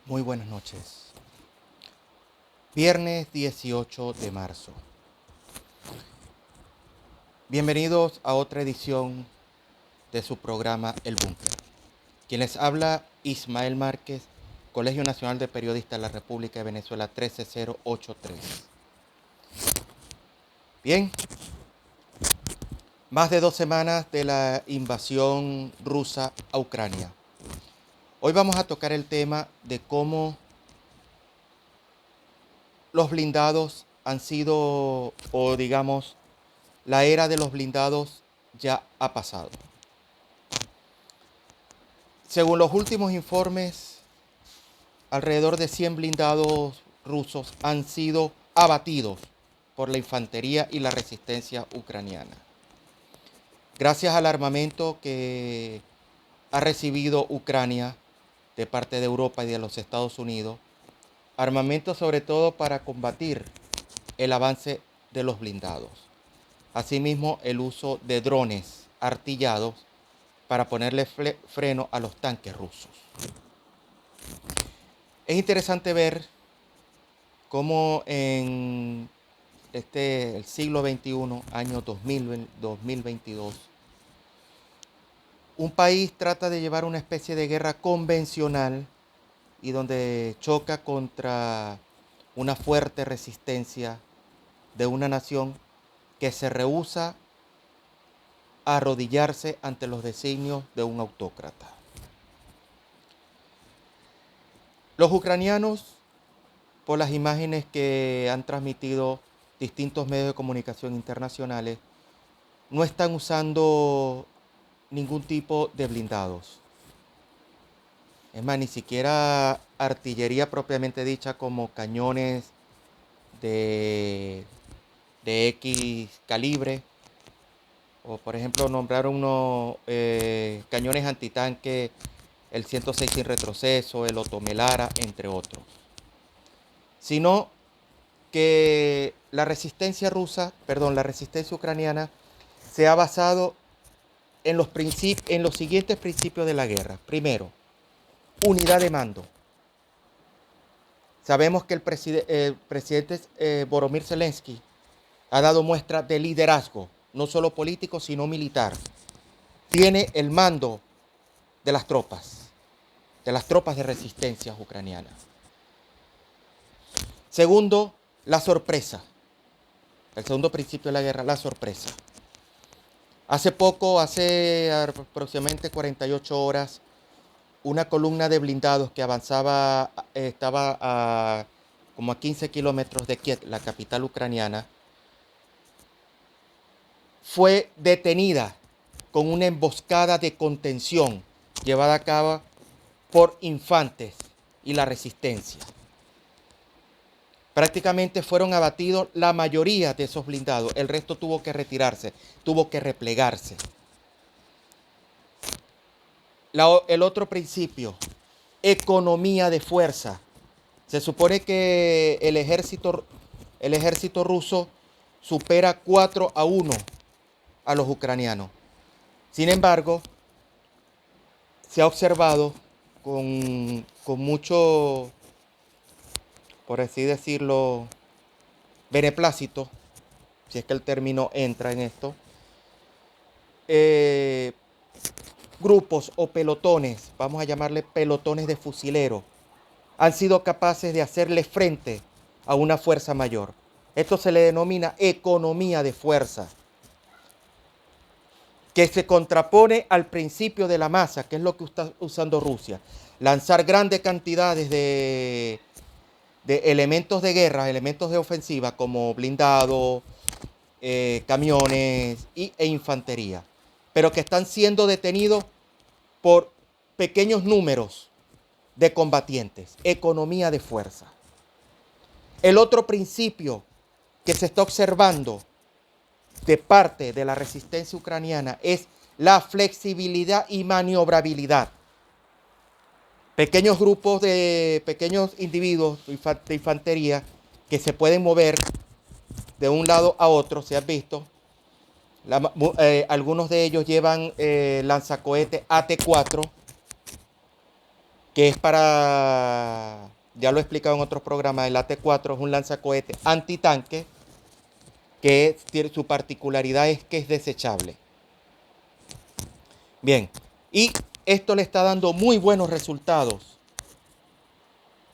Muy buenas noches. Viernes 18 de marzo. Bienvenidos a otra edición de su programa El Búnker. Quien les habla, Ismael Márquez, Colegio Nacional de Periodistas de la República de Venezuela 13083. Bien, más de 2 semanas de la invasión rusa a Ucrania. Hoy vamos a tocar el tema de cómo los blindados han sido, o digamos, la era de los blindados ya ha pasado. Según los últimos informes, alrededor de 100 blindados rusos han sido abatidos por la infantería y la resistencia ucraniana. Gracias al armamento que ha recibido Ucrania de parte de Europa y de los Estados Unidos, armamento sobre todo para combatir el avance de los blindados. Asimismo, el uso de drones artillados para ponerle freno a los tanques rusos. Es interesante ver cómo en el siglo XXI, año 2022, un país trata de llevar una especie de guerra convencional y donde choca contra una fuerte resistencia de una nación que se rehúsa a arrodillarse ante los designios de un autócrata. Los ucranianos, por las imágenes que han transmitido distintos medios de comunicación internacionales, no están usando ningún tipo de blindados. Es más, ni siquiera artillería propiamente dicha como cañones de X calibre, o por ejemplo nombraron unos cañones antitanque, el 106 sin retroceso, el Otomelara, entre otros. Sino que la resistencia ucraniana se ha basado en los siguientes principios de la guerra. Primero, unidad de mando. Sabemos que el presidente Volodymyr Zelensky ha dado muestra de liderazgo, no solo político, sino militar. Tiene el mando de las tropas de resistencia ucranianas. Segundo, la sorpresa. El segundo principio de la guerra, la sorpresa. Hace aproximadamente 48 horas, una columna de blindados que avanzaba, estaba como a 15 kilómetros de Kiev, la capital ucraniana, fue detenida con una emboscada de contención llevada a cabo por infantes y la resistencia. Prácticamente fueron abatidos la mayoría de esos blindados. El resto tuvo que retirarse, tuvo que replegarse. El otro principio, economía de fuerza. Se supone que el ejército ruso supera 4-1 a los ucranianos. Sin embargo, se ha observado con mucho, por así decirlo, beneplácito, si es que el término entra en esto, grupos o pelotones, vamos a llamarle pelotones de fusileros, han sido capaces de hacerle frente a una fuerza mayor. Esto se le denomina economía de fuerza, que se contrapone al principio de la masa, que es lo que está usando Rusia. Lanzar grandes cantidades de elementos de guerra, elementos de ofensiva, como blindados, camiones e infantería, pero que están siendo detenidos por pequeños números de combatientes. Economía de fuerza. El otro principio que se está observando de parte de la resistencia ucraniana es la flexibilidad y maniobrabilidad. Pequeños grupos pequeños individuos de infantería que se pueden mover de un lado a otro, se han visto. Algunos de ellos llevan lanzacohetes AT-4 que es para, ya lo he explicado en otros programas, el AT-4 es un lanzacohete antitanque, que tiene, su particularidad es que es desechable. Bien, y esto le está dando muy buenos resultados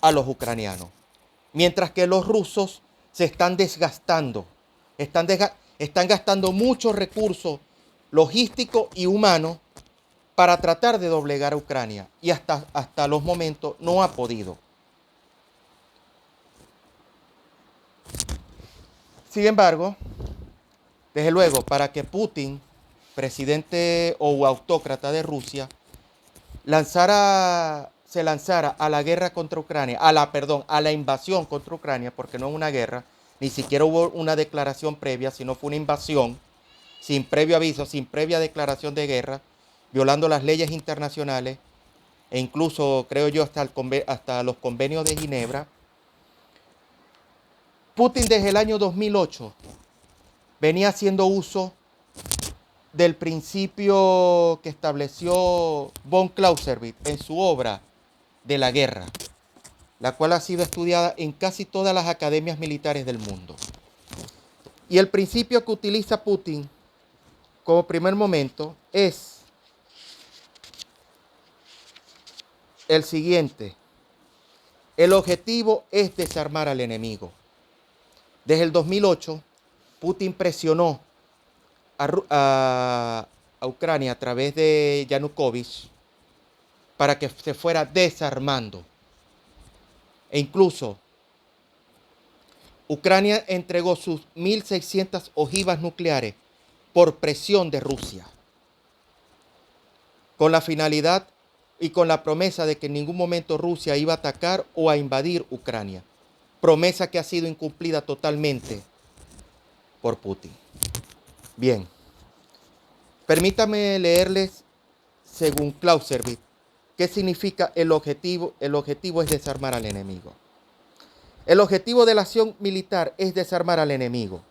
a los ucranianos, mientras que los rusos se están desgastando, están gastando muchos recursos logísticos y humanos para tratar de doblegar a Ucrania, y hasta los momentos no ha podido. Sin embargo, desde luego, para que Putin, presidente o autócrata de Rusia, se lanzara a la guerra contra Ucrania, a la invasión contra Ucrania, porque no es una guerra, ni siquiera hubo una declaración previa, sino fue una invasión, sin previo aviso, sin previa declaración de guerra, violando las leyes internacionales, e incluso, creo yo, hasta los convenios de Ginebra. Putin desde el año 2008 venía haciendo uso del principio que estableció von Clausewitz en su obra de la guerra, la cual ha sido estudiada en casi todas las academias militares del mundo. Y el principio que utiliza Putin como primer momento es el siguiente: el objetivo es desarmar al enemigo. Desde el 2008, Putin presionó a Ucrania a través de Yanukovych para que se fuera desarmando. E incluso Ucrania entregó sus 1.600 ojivas nucleares por presión de Rusia, con la finalidad y con la promesa de que en ningún momento Rusia iba a atacar o a invadir Ucrania. Promesa que ha sido incumplida totalmente por Putin. Bien, permítame leerles, según Clausewitz, qué significa el objetivo. El objetivo es desarmar al enemigo. El objetivo de la acción militar es desarmar al enemigo.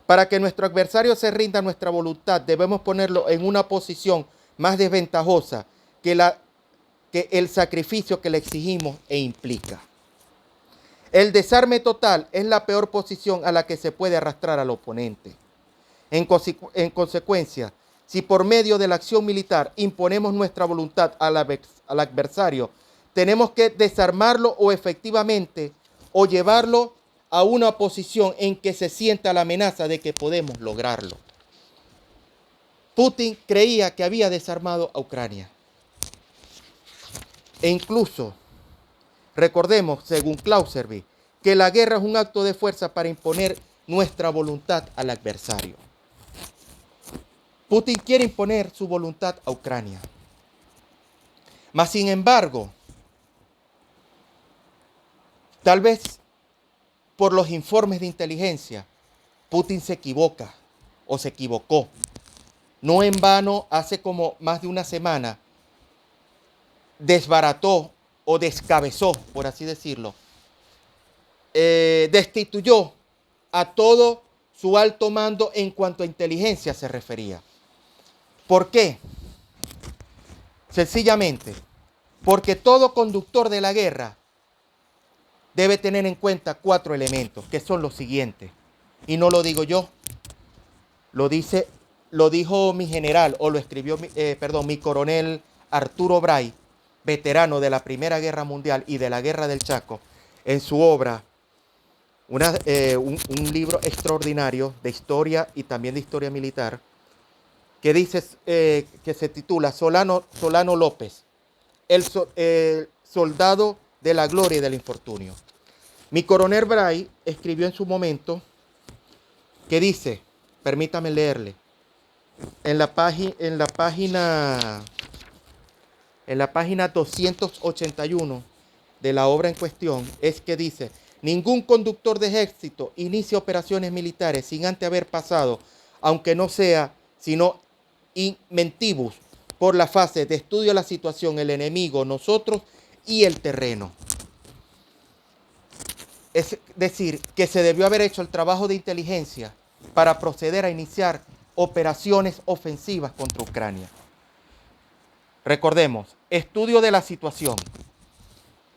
Para que nuestro adversario se rinda a nuestra voluntad, debemos ponerlo en una posición más desventajosa que el sacrificio que le exigimos e implica. El desarme total es la peor posición a la que se puede arrastrar al oponente. En consecuencia, si por medio de la acción militar imponemos nuestra voluntad al adversario, tenemos que desarmarlo o efectivamente o llevarlo a una posición en que se sienta la amenaza de que podemos lograrlo. Putin creía que había desarmado a Ucrania. E incluso, recordemos, según Clausewitz, que la guerra es un acto de fuerza para imponer nuestra voluntad al adversario. Putin quiere imponer su voluntad a Ucrania. Mas, sin embargo, tal vez por los informes de inteligencia, Putin se equivoca o se equivocó. No en vano, hace como más de una semana, desbarató o descabezó, por así decirlo, destituyó a todo su alto mando en cuanto a inteligencia se refería. ¿Por qué? Sencillamente, porque todo conductor de la guerra debe tener en cuenta 4 elementos, que son los siguientes. Y no lo digo yo, lo dijo mi general, o lo escribió mi coronel Arturo Bray, veterano de la Primera Guerra Mundial y de la Guerra del Chaco, en su obra, un libro extraordinario de historia y también de historia militar, que dice, que se titula Solano López, el soldado de la gloria y del infortunio. Mi coronel Bray escribió en su momento que dice, permítame leerle, en la página 281 de la obra en cuestión, es que dice: ningún conductor de ejército inicia operaciones militares sin antes haber pasado, aunque no sea sino inventivus, por la fase de estudio de la situación, el enemigo, nosotros y el terreno. Es decir, que se debió haber hecho el trabajo de inteligencia para proceder a iniciar operaciones ofensivas contra Ucrania. Recordemos, estudio de la situación.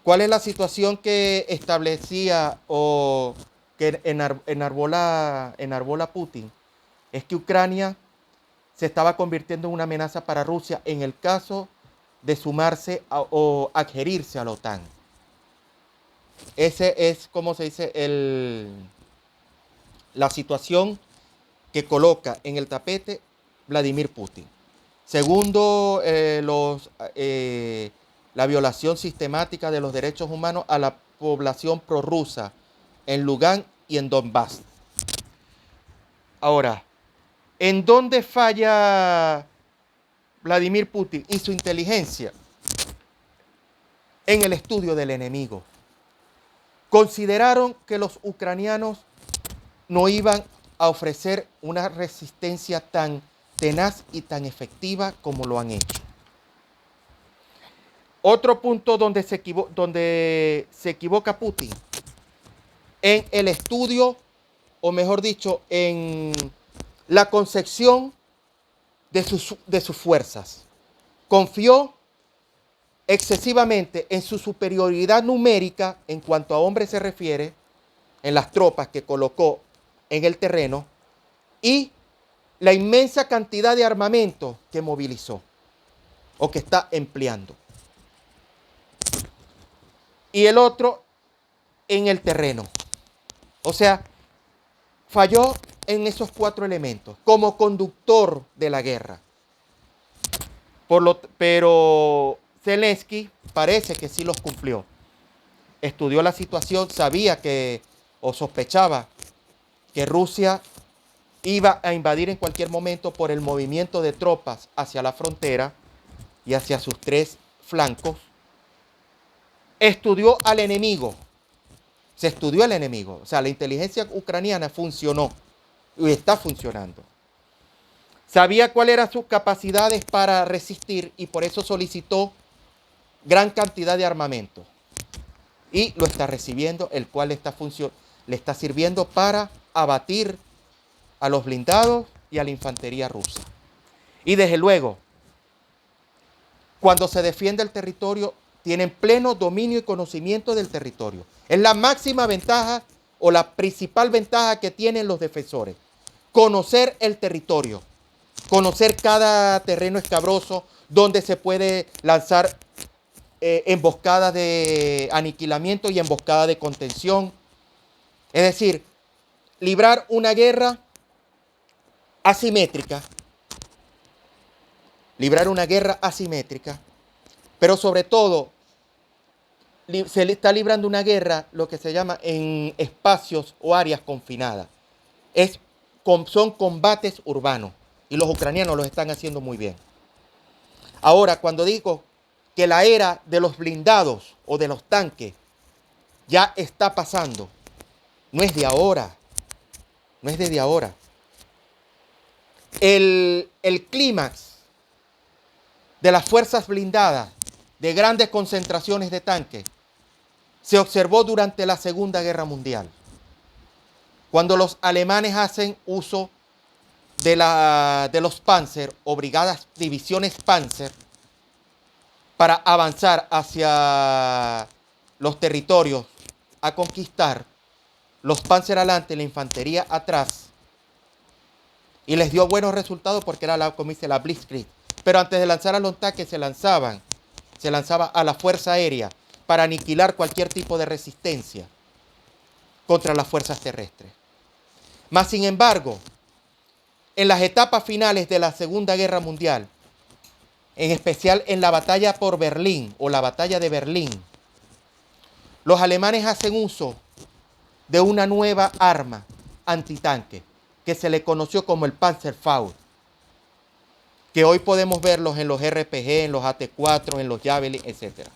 ¿Cuál es la situación que establecía o que enarbola Putin? Es que Ucrania se estaba convirtiendo en una amenaza para Rusia en el caso de sumarse o adherirse a la OTAN. Ese es, como se dice, la situación que coloca en el tapete Vladimir Putin. Segundo, la violación sistemática de los derechos humanos a la población prorrusa en Lugansk y en Donbass. Ahora, ¿en dónde falla Vladimir Putin y su inteligencia? En el estudio del enemigo. Consideraron que los ucranianos no iban a ofrecer una resistencia tan tenaz y tan efectiva como lo han hecho. Otro punto donde se equivoca Putin, en el estudio, o mejor dicho, en la concepción de sus fuerzas. Confió excesivamente en su superioridad numérica en cuanto a hombres se refiere, en las tropas que colocó en el terreno, y la inmensa cantidad de armamento que movilizó o que está empleando. Y el otro en el terreno. O sea, falló en esos 4 elementos como conductor de la guerra. Pero Zelensky parece que sí los cumplió. Estudió la situación, sabía que o sospechaba que Rusia iba a invadir en cualquier momento por el movimiento de tropas hacia la frontera y hacia sus 3 flancos. Estudió al enemigo. Se estudió al enemigo. O sea, la inteligencia ucraniana funcionó y está funcionando. Sabía cuáles eran sus capacidades para resistir y por eso solicitó gran cantidad de armamento. Y lo está recibiendo, el cual le está sirviendo para abatir a los blindados y a la infantería rusa. Y desde luego, cuando se defiende el territorio, tienen pleno dominio y conocimiento del territorio. Es la máxima ventaja o la principal ventaja que tienen los defensores. Conocer el territorio, conocer cada terreno escabroso donde se puede lanzar emboscadas de aniquilamiento y emboscadas de contención. Es decir, librar una guerra asimétrica. Librar una guerra asimétrica, pero sobre todo se le está librando una guerra, lo que se llama en espacios o áreas confinadas. Son combates urbanos y los ucranianos los están haciendo muy bien. Ahora, cuando digo que la era de los blindados o de los tanques ya está pasando, no es de ahora, no es desde ahora. El clímax de las fuerzas blindadas de grandes concentraciones de tanques se observó durante la Segunda Guerra Mundial, cuando los alemanes hacen uso de los Panzer o brigadas, divisiones Panzer, para avanzar hacia los territorios a conquistar, los Panzer adelante, la infantería atrás, y les dio buenos resultados porque era como dice, la Blitzkrieg. Pero antes de lanzar a los tanques se lanzaba a la fuerza aérea para aniquilar cualquier tipo de resistencia contra las fuerzas terrestres. Mas, sin embargo, en las etapas finales de la Segunda Guerra Mundial, en especial en la batalla por Berlín o la batalla de Berlín, los alemanes hacen uso de una nueva arma antitanque que se le conoció como el Panzerfaust, que hoy podemos verlos en los RPG, en los AT-4, en los Javelin, etc.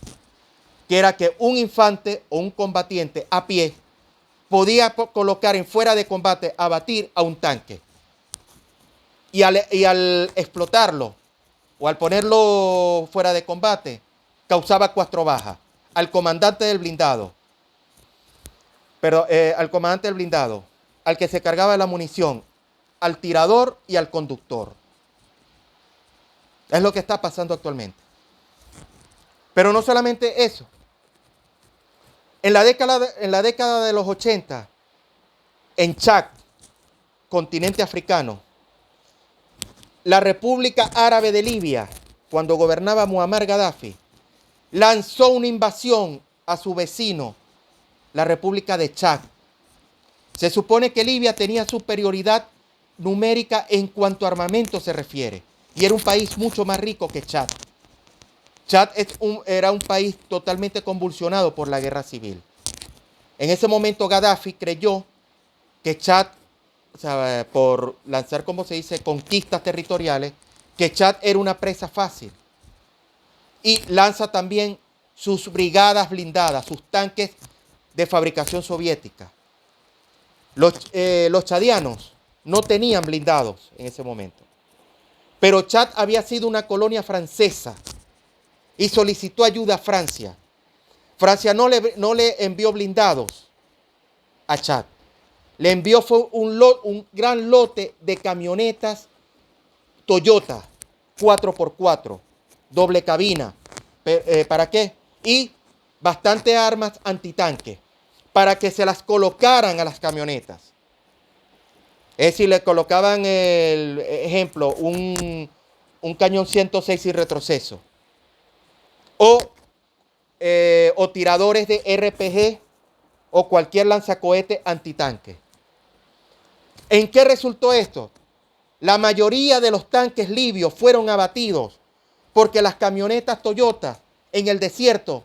Que era que un infante o un combatiente a pie podía colocar en fuera de combate, abatir a un tanque. Y al explotarlo o al ponerlo fuera de combate, causaba 4 bajas. Al comandante del blindado, al que se cargaba la munición, al tirador y al conductor. Es lo que está pasando actualmente. Pero no solamente eso. En la década de los 80, en Chad, continente africano, la República Árabe de Libia, cuando gobernaba Muammar Gaddafi, lanzó una invasión a su vecino, la República de Chad. Se supone que Libia tenía superioridad numérica en cuanto a armamento se refiere, y era un país mucho más rico que Chad. Chad era un país totalmente convulsionado por la guerra civil. En ese momento Gaddafi creyó que Chad, o sea, por lanzar, como se dice, conquistas territoriales, que Chad era una presa fácil. Y lanza también sus brigadas blindadas, sus tanques de fabricación soviética. Los chadianos no tenían blindados en ese momento. Pero Chad había sido una colonia francesa y solicitó ayuda a Francia. Francia no le envió blindados a Chad. Le envió fue un gran lote de camionetas Toyota 4x4, doble cabina. ¿Para qué? Y bastantes armas antitanque para que se las colocaran a las camionetas. Es decir, le colocaban, el ejemplo, un cañón 106 y retroceso. O tiradores de RPG o cualquier lanzacohete antitanque. ¿En qué resultó esto? La mayoría de los tanques libios fueron abatidos porque las camionetas Toyota en el desierto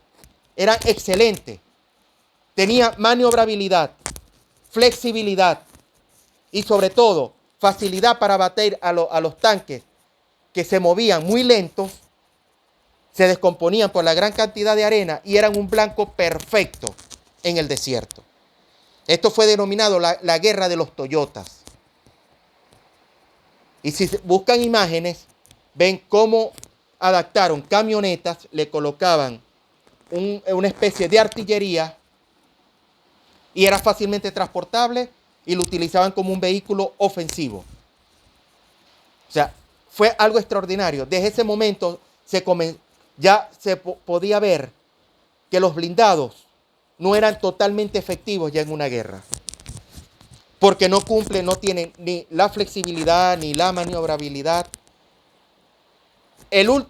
eran excelentes. Tenían maniobrabilidad, flexibilidad y sobre todo facilidad para abatir a los tanques que se movían muy lentos, se descomponían por la gran cantidad de arena y eran un blanco perfecto en el desierto. Esto fue denominado la guerra de los Toyotas. Y si buscan imágenes, ven cómo adaptaron camionetas, le colocaban una especie de artillería y era fácilmente transportable y lo utilizaban como un vehículo ofensivo. O sea, fue algo extraordinario. Desde ese momento ya se podía ver que los blindados no eran totalmente efectivos ya en una guerra. Porque no tienen ni la flexibilidad ni la maniobrabilidad. El último